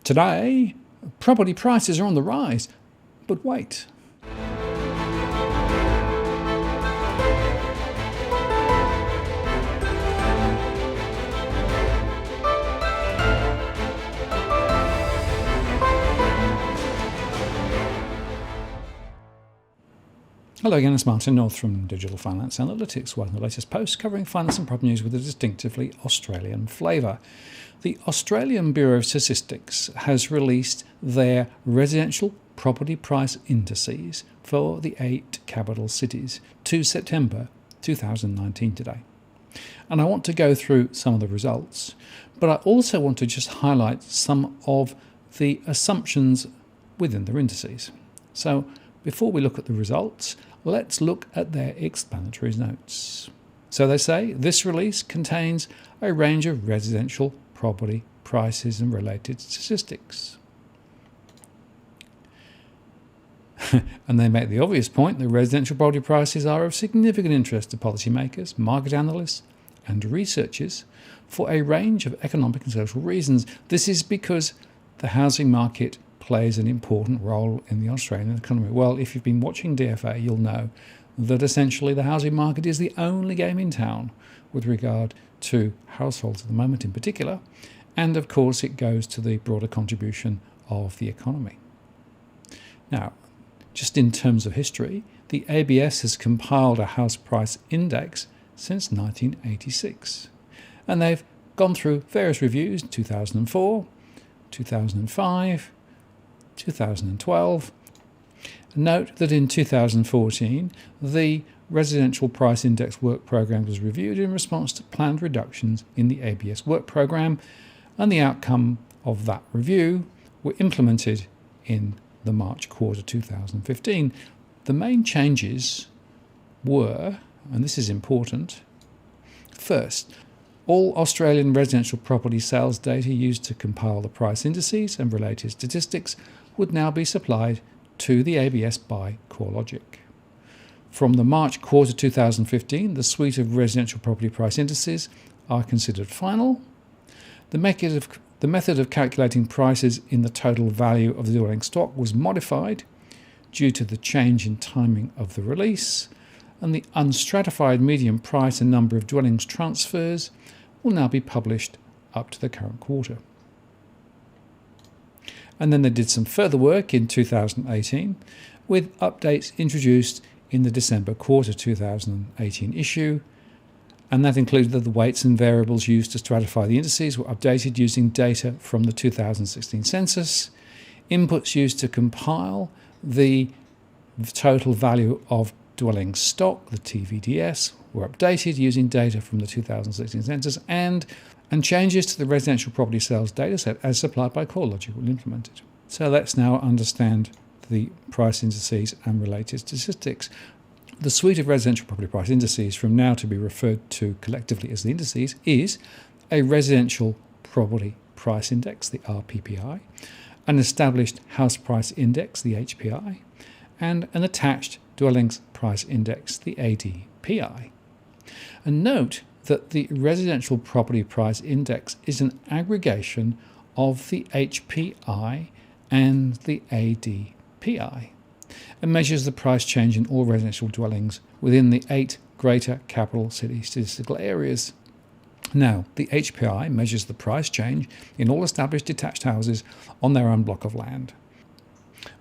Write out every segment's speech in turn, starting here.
Today, property prices are on the rise. But wait. Hello again, it's Martin North from Digital Finance Analytics, one of the latest posts covering finance and property news with a distinctively Australian flavour. The Australian Bureau of Statistics has released their residential property price indices for the 8 capital cities to September 2019 today. And I want to go through some of the results, but I also want to just highlight some of the assumptions within their indices. So before we look at the results, let's look at their explanatory notes. So they say this release contains a range of residential property prices and related statistics. And they make the obvious point that residential property prices are of significant interest to policymakers, market analysts, and researchers for a range of economic and social reasons. This is because the housing market plays an important role in the Australian economy. Well, if you've been watching DFA, you'll know that essentially the housing market is the only game in town with regard to households at the moment in particular, and of course it goes to the broader contribution of the economy. Now, just in terms of history, the ABS has compiled a house price index since 1986, and they've gone through various reviews: 2004, 2005, 2012. Note that in 2014, the Residential Price Index Work Programme was reviewed in response to planned reductions in the ABS work programme, and the outcome of that review were implemented in the March quarter 2015. The main changes were, and this is important, first, all Australian residential property sales data used to compile the price indices and related statistics would now be supplied to the ABS by CoreLogic. From the March quarter 2015, the suite of residential property price indices are considered final. The method of calculating prices in the total value of the dwelling stock was modified due to the change in timing of the release, and the unstratified median price and number of dwellings transfers will now be published up to the current quarter. And then they did some further work in 2018 with updates introduced in the December quarter 2018 issue, and that included that the weights and variables used to stratify the indices were updated using data from the 2016 census. Inputs used to compile the total value of dwelling stock, the TVDS, were updated using data from the 2016 census, and changes to the residential property sales dataset as supplied by CoreLogic were implemented. So let's now understand the price indices and related statistics. The suite of residential property price indices, from now to be referred to collectively as the indices, is a residential property price index, the RPPI, an established house price index, the HPI, and an attached dwellings price index, the ADPI. And note that the residential property price index is an aggregation of the HPI and the ADPI, and measures the price change in all residential dwellings within the 8 greater capital city statistical areas. Now, the HPI measures the price change in all established detached houses on their own block of land,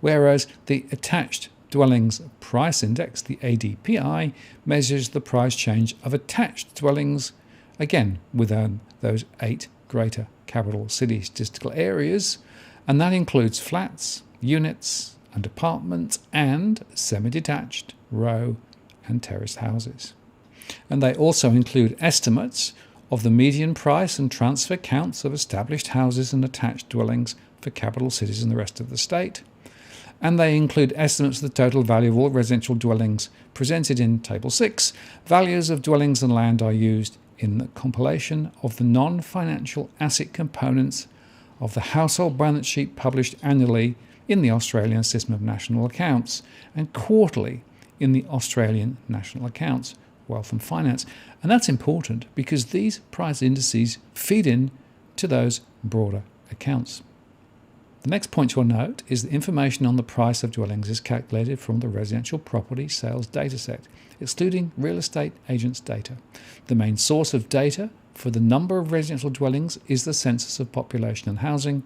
whereas the attached dwellings price index, the ADPI, measures the price change of attached dwellings, again within those 8 greater capital city statistical areas, and that includes flats, units and apartments, and semi-detached, row and terraced houses. And they also include estimates of the median price and transfer counts of established houses and attached dwellings for capital cities and the rest of the state. And they include estimates of the total value of all residential dwellings presented in Table 6. Values of dwellings and land are used in the compilation of the non-financial asset components of the household balance sheet published annually in the Australian System of National Accounts and quarterly in the Australian National Accounts, Wealth and Finance. And that's important because these price indices feed in to those broader accounts. The next point you'll note is that information on the price of dwellings is calculated from the residential property sales dataset, excluding real estate agents' data. The main source of data for the number of residential dwellings is the Census of Population and Housing,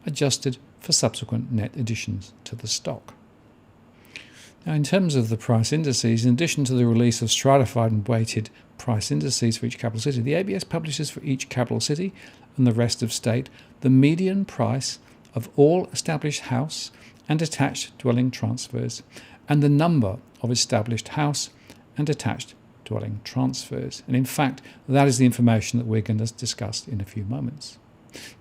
adjusted for subsequent net additions to the stock. Now, in terms of the price indices, in addition to the release of stratified and weighted price indices for each capital city, the ABS publishes for each capital city and the rest of state the median price of all established house and attached dwelling transfers and the number of established house and attached dwelling transfers. And in fact, that is the information that we're going to discuss in a few moments.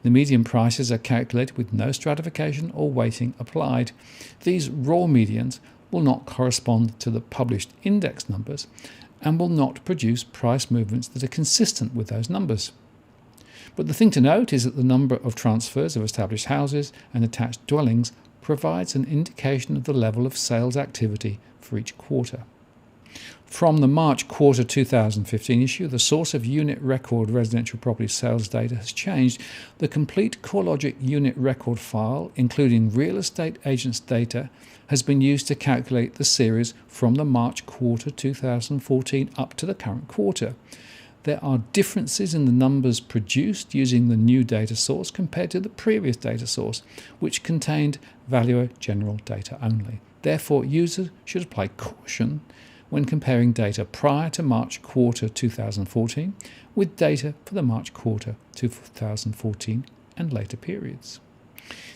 The median prices are calculated with no stratification or weighting applied. These raw medians will not correspond to the published index numbers and will not produce price movements that are consistent with those numbers. But the thing to note is that the number of transfers of established houses and attached dwellings provides an indication of the level of sales activity for each quarter. From the March quarter 2015 issue, the source of unit record residential property sales data has changed. The complete CoreLogic unit record file, including real estate agents' data, has been used to calculate the series from the March quarter 2014 up to the current quarter. There are differences in the numbers produced using the new data source compared to the previous data source, which contained Valuer General data only. Therefore, users should apply caution when comparing data prior to March quarter 2014 with data for the March quarter 2014 and later periods.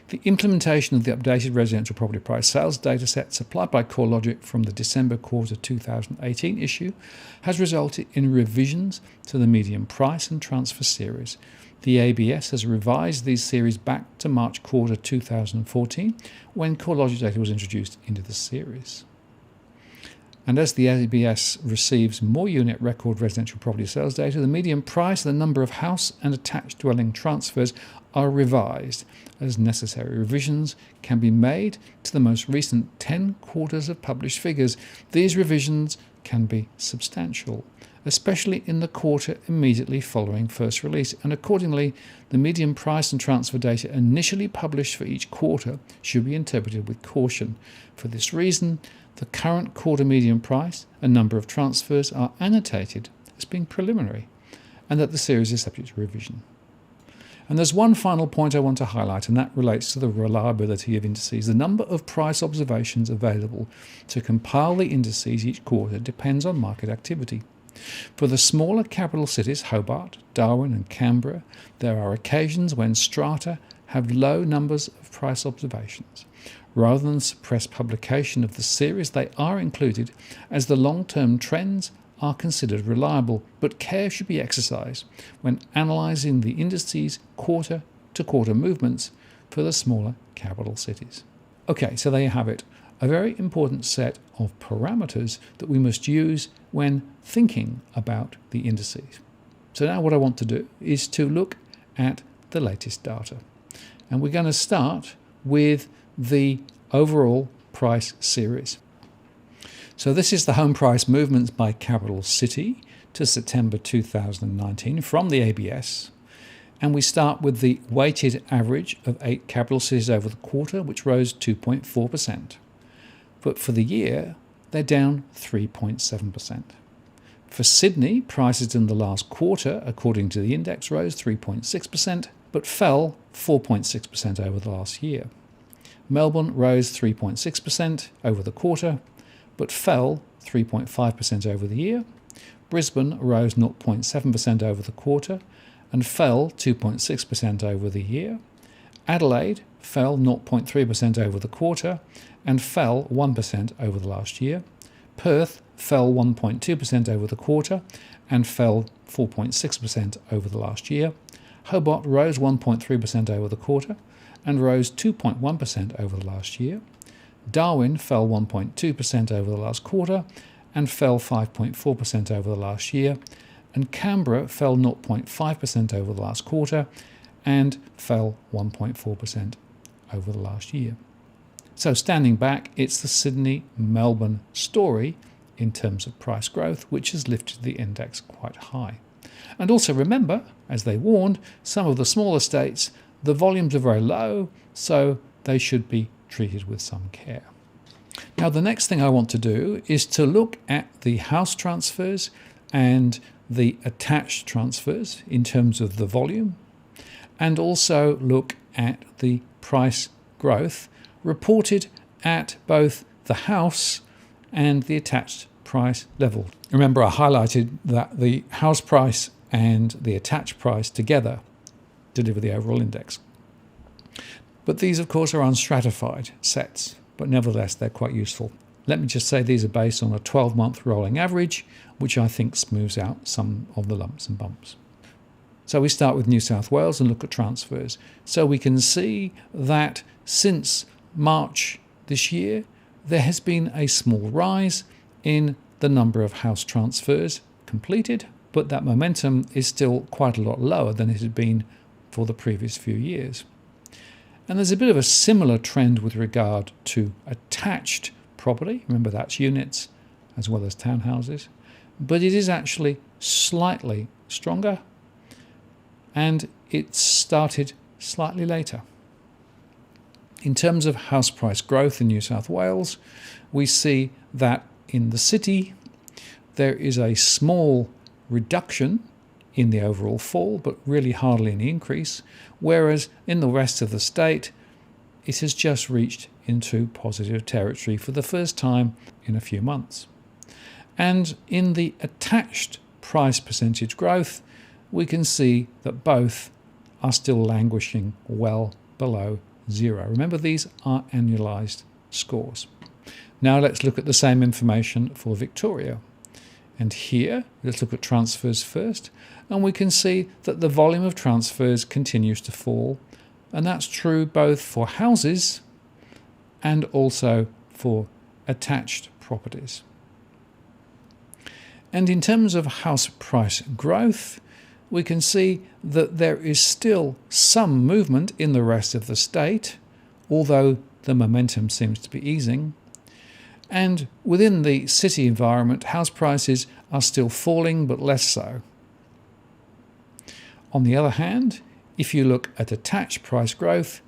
The implementation of the updated residential property price sales dataset supplied by CoreLogic from the December quarter 2018 issue has resulted in revisions to the median price and transfer series. The ABS has revised these series back to March quarter 2014 when CoreLogic data was introduced into the series. And as the ABS receives more unit record residential property sales data, the median price and the number of house and attached dwelling transfers are revised. As necessary revisions can be made to the most recent 10 quarters of published figures. These revisions can be substantial, especially in the quarter immediately following first release, and accordingly, the median price and transfer data initially published for each quarter should be interpreted with caution. For this reason, the current quarter median price and number of transfers are annotated as being preliminary, and that the series is subject to revision. And there's one final point I want to highlight, and that relates to the reliability of indices. The number of price observations available to compile the indices each quarter depends on market activity. For the smaller capital cities, Hobart, Darwin and Canberra, there are occasions when strata have low numbers of price observations. Rather than suppress publication of the series, they are included as the long-term trends are considered reliable, but care should be exercised when analysing the indices quarter-to-quarter movements for the smaller capital cities. Okay, so there you have it. A very important set of parameters that we must use when thinking about the indices. So now what I want to do is to look at the latest data. And we're going to start with the overall price series. So this is the home price movements by capital city to September 2019 from the ABS. And we start with the weighted average of 8 capital cities over the quarter, which rose 2.4%. But for the year, they're down 3.7%. For Sydney, prices in the last quarter, according to the index, rose 3.6%, but fell 4.6% over the last year. Melbourne rose 3.6% over the quarter, but fell 3.5% over the year. Brisbane rose 0.7% over the quarter and fell 2.6% over the year. Adelaide fell 0.3% over the quarter and fell 1% over the last year. Perth fell 1.2% over the quarter and fell 4.6% over the last year. Hobart rose 1.3% over the quarter and rose 2.1% over the last year. Darwin fell 1.2% over the last quarter and fell 5.4% over the last year, and Canberra fell 0.5% over the last quarter and fell 1.4% over the last year. So standing back, it's the Sydney-Melbourne story in terms of price growth, which has lifted the index quite high. And also remember, as they warned, some of the smaller states, the volumes are very low, so they should be treated with some care. Now, the next thing I want to do is to look at the house transfers and the attached transfers in terms of the volume, and also look at the price growth reported at both the house and the attached price level. Remember, I highlighted that the house price and the attached price together deliver the overall index. But these, of course, are unstratified sets, but nevertheless, they're quite useful. Let me just say these are based on a 12-month rolling average, which I think smooths out some of the lumps and bumps. So we start with New South Wales and look at transfers. So we can see that since March this year, there has been a small rise in the number of house transfers completed, but that momentum is still quite a lot lower than it had been for the previous few years. And there's a bit of a similar trend with regard to attached property. Remember, that's units as well as townhouses, but it is actually slightly stronger, and it started slightly later. In terms of house price growth in New South Wales, we see that in the city there is a small reduction in the overall fall, but really hardly any increase, whereas in the rest of the state it has just reached into positive territory for the first time in a few months. And in the attached price percentage growth, we can see that both are still languishing well below zero. Remember, these are annualized scores. Now let's look at the same information for Victoria. And here, let's look at transfers first, and we can see that the volume of transfers continues to fall, and that's true both for houses and also for attached properties. And in terms of house price growth, we can see that there is still some movement in the rest of the state, although the momentum seems to be easing. And within the city environment, house prices are still falling, but less so. On the other hand, if you look at attached price growth,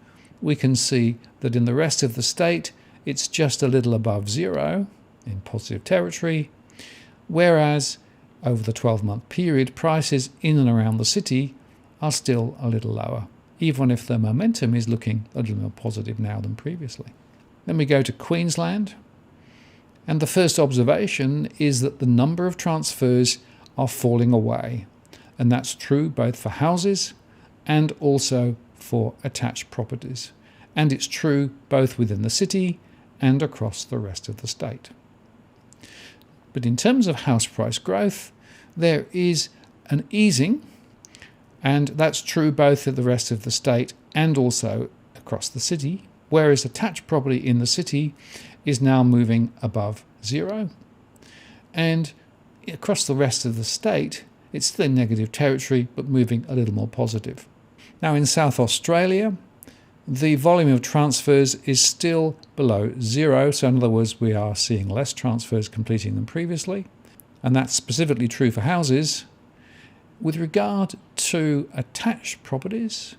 we can see that in the rest of the state, it's just a little above zero in positive territory, whereas over the 12-month period, prices in and around the city are still a little lower, even if the momentum is looking a little more positive now than previously. Then we go to Queensland, and the first observation is that the number of transfers are falling away, and that's true both for houses and also for attached properties, and it's true both within the city and across the rest of the state. But in terms of house price growth, there is an easing, and that's true both in the rest of the state and also across the city, whereas attached property in the city is now moving above zero. And across the rest of the state, it's still in negative territory, but moving a little more positive. Now in South Australia, the volume of transfers is still below zero. So in other words, we are seeing less transfers completing than previously. And that's specifically true for houses. With regard to attached properties,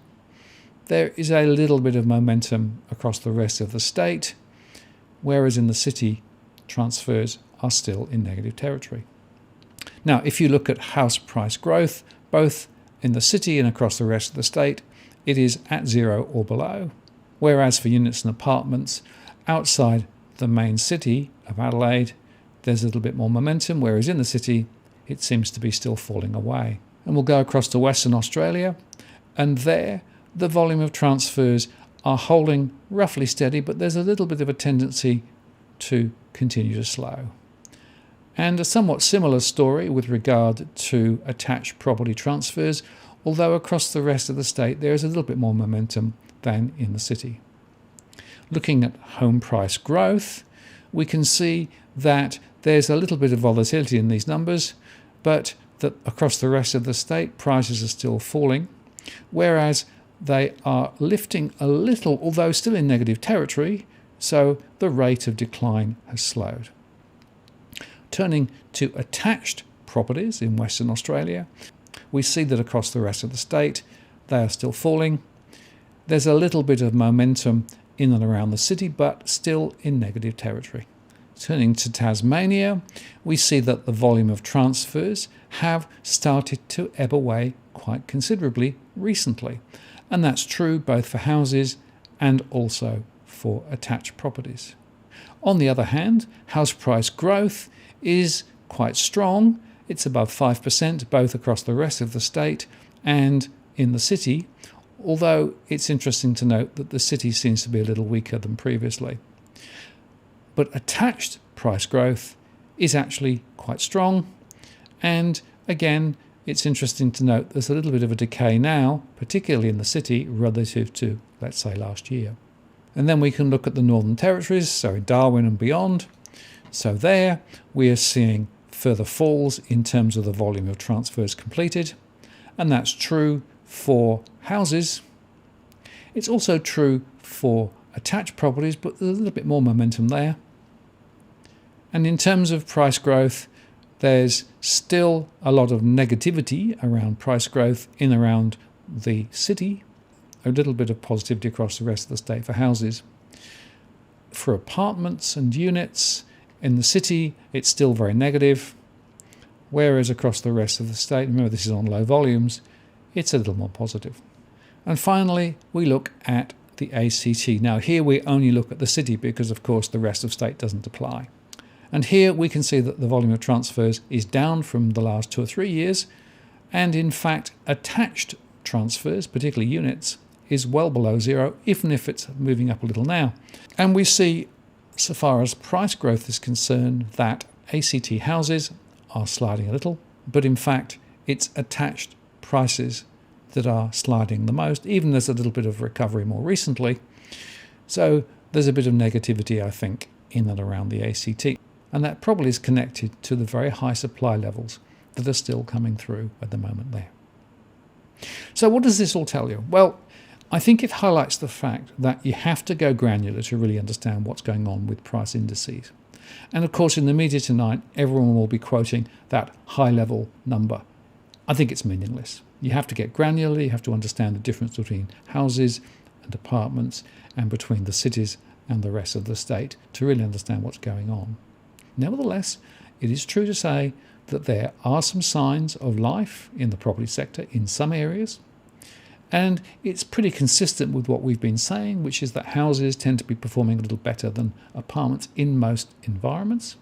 there is a little bit of momentum across the rest of the state, whereas in the city, transfers are still in negative territory. Now, if you look at house price growth, both in the city and across the rest of the state, it is at zero or below, whereas for units and apartments outside the main city of Adelaide, there's a little bit more momentum, whereas in the city, it seems to be still falling away. And we'll go across to Western Australia, and there the volume of transfers are holding roughly steady, but there's a little bit of a tendency to continue to slow. And a somewhat similar story with regard to attached property transfers, although across the rest of the state there is a little bit more momentum than in the city. Looking at home price growth, we can see that there's a little bit of volatility in these numbers, but that across the rest of the state prices are still falling, whereas they are lifting a little, although still in negative territory, so the rate of decline has slowed. Turning to attached properties in Western Australia, we see that across the rest of the state they are still falling, there's a little bit of momentum in and around the city, but still in negative territory. Turning to Tasmania, we see that the volume of transfers have started to ebb away quite considerably recently. And that's true both for houses and also for attached properties. On the other hand, house price growth is quite strong. It's above 5% both across the rest of the state and in the city, although it's interesting to note that the city seems to be a little weaker than previously. But attached price growth is actually quite strong, and again, it's interesting to note there's a little bit of a decay now, particularly in the city, relative to, let's say, last year. And then we can look at the Northern Territories, so in Darwin and beyond. So there we are seeing further falls in terms of the volume of transfers completed, and that's true for houses. It's also true for attached properties, but there's a little bit more momentum there. And in terms of price growth, there's still a lot of negativity around price growth in around the city, a little bit of positivity across the rest of the state for houses. For apartments and units in the city, it's still very negative, whereas across the rest of the state, remember this is on low volumes, it's a little more positive. And finally, we look at the ACT. Now here we only look at the city because of course the rest of state doesn't apply. And here we can see that the volume of transfers is down from the last 2 or 3 years, and in fact attached transfers, particularly units, is well below zero, even if it's moving up a little now. And we see, so far as price growth is concerned, that ACT houses are sliding a little, but in fact it's attached prices that are sliding the most, even there's a little bit of recovery more recently. So there's a bit of negativity, I think, in and around the ACT. And that probably is connected to the very high supply levels that are still coming through at the moment there. So what does this all tell you? Well, I think it highlights the fact that you have to go granular to really understand what's going on with price indices. And of course, in the media tonight, everyone will be quoting that high-level number. I think it's meaningless. You have to get granular, you have to understand the difference between houses and apartments and between the cities and the rest of the state to really understand what's going on. Nevertheless, it is true to say that there are some signs of life in the property sector in some areas, and it's pretty consistent with what we've been saying, which is that houses tend to be performing a little better than apartments in most environments,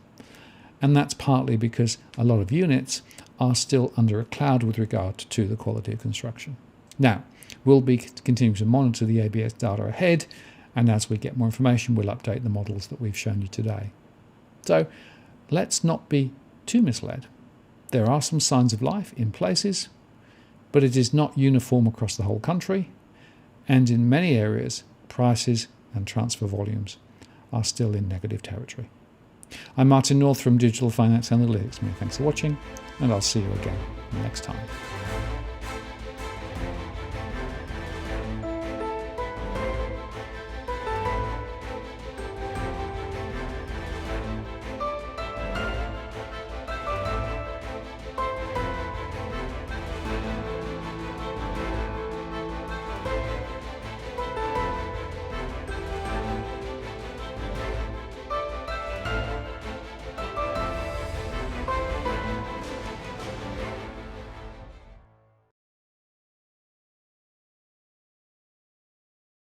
and that's partly because a lot of units are still under a cloud with regard to the quality of construction. Now, we'll be continuing to monitor the ABS data ahead, and as we get more information, we'll update the models that we've shown you today. So let's not be too misled. There are some signs of life in places, but it is not uniform across the whole country, and in many areas, prices and transfer volumes are still in negative territory. I'm Martin North from Digital Finance Analytics. Many thanks for watching, and I'll see you again next time.